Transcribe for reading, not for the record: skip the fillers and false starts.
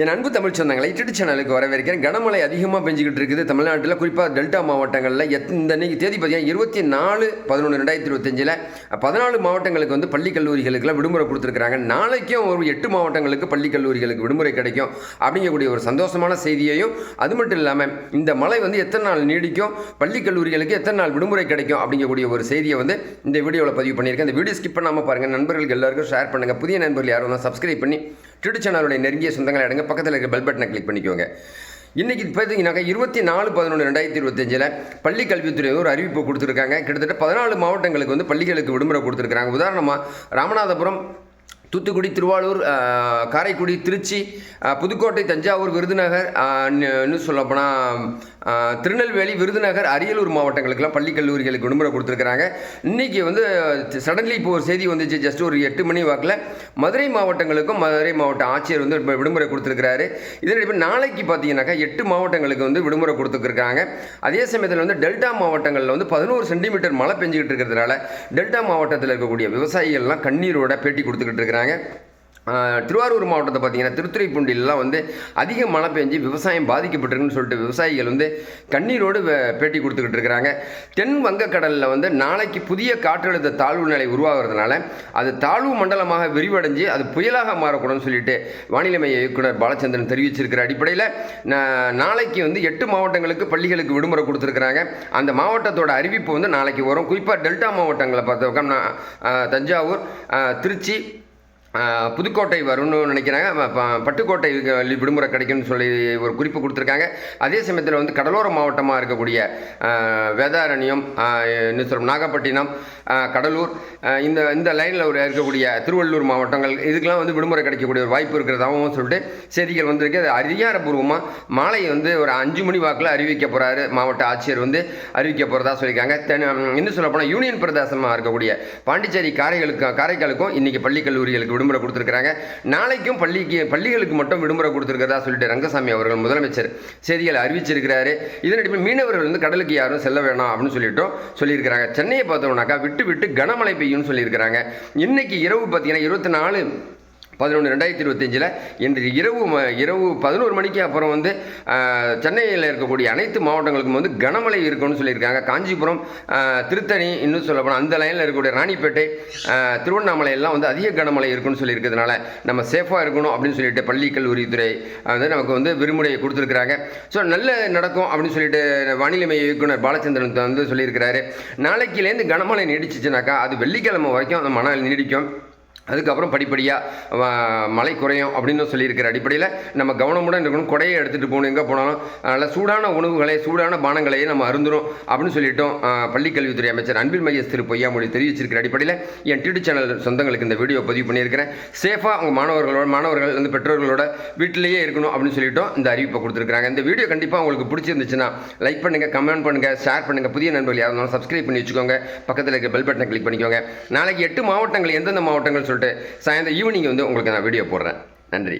என் அன்பு தமிழ் சொந்தங்களை யூடியூப் சேனலுக்கு வரவேற்கிறேன். கனமழை அதிகமாக பெஞ்சிக்கிட்டு இருக்குது தமிழ்நாட்டில், குறிப்பாக டெல்டா மாவட்டங்களில். இந்த தேதி பார்த்தீங்கன்னா 24/11/2025 14 மாவட்டங்களுக்கு வந்து பள்ளி கல்லூரிகளுக்குலாம் விடுமுறை கொடுத்துருக்காங்க. நாளைக்கும் ஒரு 8 மாவட்டங்களுக்கு பள்ளி கல்லூரிகளுக்கு விடுமுறை கிடைக்கும் அப்படிங்கக்கூடிய ஒரு சந்தோஷமான செய்தியையும், அது மட்டும் இல்லாமல் இந்த மழை வந்து எத்தனை நாள் நீடிக்கும், பள்ளி கல்லூரிகளுக்கு எத்தனை நாள் விடுமுறை கிடைக்கும் அப்படிங்கக்கூடிய ஒரு செய்தியை வந்து இந்த வீடியோவில் பதிவு பண்ணியிருக்கேன். இந்த வீடியோ ஸ்கிப் பண்ணாமல் பாருங்கள், நண்பர்களுக்கு எல்லாருக்கும் ஷேர் பண்ணுங்கள். புதிய நண்பர்கள் யாரும் தான் சப்ஸ்கிரைப் பண்ணி யூடியூப் சேனலுடைய நெருங்கிய சொந்தங்களை எடுங்க, பக்கத்தில் இருக்க பெல் பட்டனை கிளிக் பண்ணிக்கோங்க. இன்றைக்கி பார்த்தீங்கன்னாக்கா 24/11/2025 பள்ளி கல்வித்துறை ஒரு அறிவிப்பு கொடுத்துருக்காங்க. கிட்டத்தட்ட 14 மாவட்டங்களுக்கு வந்து பள்ளிகளுக்கு விடுமுறை கொடுத்துருக்காங்க. உதாரணமாக ராமநாதபுரம், தூத்துக்குடி, திருவாரூர், காரைக்குடி, திருச்சி, புதுக்கோட்டை, தஞ்சாவூர், விருதுநகர், இன்னும் சொல்லப்போனால் திருநெல்வேலி, விருதுநகர், அரியலூர் மாவட்டங்களுக்கெல்லாம் பள்ளி கல்லூரிகளுக்கு விடுமுறை கொடுத்துருக்குறாங்க. இன்றைக்கி வந்து சடன்லி இப்போ ஒரு செய்தி வந்துச்சு, ஜஸ்ட் ஒரு 8 மணி வாக்கில் மதுரை மாவட்டங்களுக்கும் மதுரை மாவட்ட ஆட்சியர் வந்து விடுமுறை கொடுத்துருக்கிறாரு. இதன் நாளைக்கு பார்த்தீங்கன்னாக்கா 8 மாவட்டங்களுக்கு வந்து விடுமுறை கொடுத்துருக்காங்க. அதே சமயத்தில் வந்து டெல்டா மாவட்டங்களில் வந்து 11 சென்டிமீட்டர் மழை பெஞ்சிக்கிட்டு இருக்கிறதுனால டெல்டா மாவட்டத்தில் இருக்கக்கூடிய விவசாயிகள்லாம் கண்ணீரோட பேட்டி கொடுத்துக்கிட்டு இருக்கிறாங்க. திருவாரூர் மாவட்டத்தை பார்த்தீங்கன்னா திருத்துறைப்பூண்டிலாம் வந்து அதிக மழை பெஞ்சு விவசாயம் பாதிக்கப்பட்டிருக்குன்னு சொல்லிட்டு விவசாயிகள் வந்து கண்ணீரோடு பேட்டி கொடுத்துக்கிட்டு இருக்கிறாங்க. தென் வங்கக்கடலில் வந்து நாளைக்கு புதிய காற்றழுத்த தாழ்வு நிலை உருவாகிறதுனால அது தாழ்வு மண்டலமாக விரிவடைஞ்சு அது புயலாக மாறக்கூடாதுன்னு சொல்லிட்டு வானிலை மைய இயக்குனர் பாலச்சந்திரன் தெரிவிச்சிருக்கிற அடிப்படையில் நாளைக்கு வந்து 8 மாவட்டங்களுக்கு பள்ளிகளுக்கு விடுமுறை கொடுத்துருக்குறாங்க. அந்த மாவட்டத்தோட அறிவிப்பு வந்து நாளைக்கு வரும். குறிப்பாக டெல்டா மாவட்டங்களை பார்த்தோம்னா தஞ்சாவூர், திருச்சி, புதுக்கோட்டை வரும்னு நினைக்கிறாங்க. பட்டுக்கோட்டை விடுமுறை கிடைக்கும்னு சொல்லி ஒரு குறிப்பு கொடுத்துருக்காங்க. அதே சமயத்தில் வந்து கடலோர மாவட்டமாக இருக்கக்கூடிய வேதாரண்யம், இன்னும் சொல்ல நாகப்பட்டினம், கடலூர், இந்த லைனில் இருக்கக்கூடிய திருவள்ளூர் மாவட்டங்கள், இதுக்கெல்லாம் வந்து விடுமுறை கிடைக்கக்கூடிய ஒரு வாய்ப்பு இருக்கிறதாகவும் சொல்லிட்டு செய்திகள் வந்திருக்கு. அது அதிகாரப்பூர்வமாக மாலை வந்து ஒரு 5 மணி வாக்கில் அறிவிக்க போகிறாரு மாவட்ட ஆட்சியர் வந்து அறிவிக்க போகிறதா சொல்லியிருக்காங்க. இன்னும் சொல்லப்போனால் யூனியன் பிரதேசமாக இருக்கக்கூடிய பாண்டிச்சேரி, காரைக்காலுக்கும் இன்றைக்கி பள்ளி கல்லூரிகளுக்கு விடுமுறை கொடுத்துருக்காங்க. நாளைக்கும் பள்ளிகளுக்கு மட்டும் விடுமுறை கொடுத்துருக்கிறதா சொல்லிட்டு ரங்கசாமி அவர்கள் முதலமைச்சர் செய்திகளை அறிவிச்சிருக்கிறாரு. இதனடி மீனவர்கள் வந்து கடலுக்கு யாரும் செல்ல வேணாம் அப்படின்னு சொல்லியிருக்கிறாங்க. சென்னையை பார்த்தோம்னாக்கா விட்டு கனமழை பெய்யும்னு சொல்லியிருக்கிறாங்க. இன்னைக்கு இரவு பார்த்தீங்கன்னா 24/11/2025 இன்று இரவு 11 மணிக்கு அப்புறம் வந்து சென்னையில் இருக்கக்கூடிய அனைத்து மாவட்டங்களுக்கும் வந்து கனமழை இருக்குன்னு சொல்லியிருக்காங்க. காஞ்சிபுரம், திருத்தணி, இன்னும் சொல்லப்போனால் அந்த லைனில் இருக்கக்கூடிய ராணிப்பேட்டை, திருவண்ணாமலை எல்லாம் வந்து அதிக கனமழை இருக்குன்னு சொல்லியிருக்கிறதுனால நம்ம சேஃபாக இருக்கணும் அப்படின்னு சொல்லிட்டு பள்ளி கல்லூரித்துறை வந்து நமக்கு வந்து விடுமுறையை கொடுத்துருக்குறாங்க. ஸோ நல்ல நடக்கும் அப்படின்னு சொல்லிட்டு வானிலை மைய இயக்குனர் பாலச்சந்திரன் வந்து சொல்லியிருக்கிறாரு. நாளைக்குலேருந்து கனமழை நீடிச்சிச்சுனாக்கா அது வெள்ளிக்கிழமை வரைக்கும் அந்த மழை நீடிக்கும். அதுக்கப்புறம் படிப்படியாக மழை குறையும் அப்படின்னு சொல்லியிருக்கிற அடிப்படையில் நம்ம கவனமுடன் இருக்கணும். கொடையை எடுத்துகிட்டு போகணும், எங்கே போனாலும் நல்ல சூடான உணவுகளை, சூடான பானங்களையே நம்ம அருந்துரும் அப்படின்னு சொல்லிட்டோம். பள்ளிக்கல்வித்துறை அமைச்சர் அன்பில் மகேஷ் திரு பொய்யாமொழி தெரிவிச்சிருக்கிற அடிப்படையில் என் யூடியூப் சேனல் சொந்தங்களுக்கு இந்த வீடியோ பதிவு பண்ணியிருக்கிறேன். சேஃபாக அவங்க மாணவர்கள் வந்து பெற்றோர்களோட வீட்டிலேயே இருக்கணும் அப்படின்னு சொல்லிட்டோம் இந்த அறிவிப்பை கொடுத்துருக்காங்க. இந்த வீடியோ கண்டிப்பாக உங்களுக்கு பிடிச்சிருந்துச்சுன்னா லைக் பண்ணுங்கள், கமெண்ட் பண்ணுங்கள், ஷேர் பண்ணுங்கள். புதிய நண்பர்கள் யாரும் இருந்தாலும் சப்ஸ்கிரைப் பண்ணி வச்சுக்கோங்க, பக்கத்தில் இருக்க பெல் பட்டனை கிளிக் பண்ணிக்கோங்க. நாளைக்கு 8 மாவட்டங்கள் எந்தெந்த மாவட்டங்கள் சாயந்தரம் ஈவினிங் வந்து உங்களுக்கு நான் வீடியோ போடுறேன். நன்றி.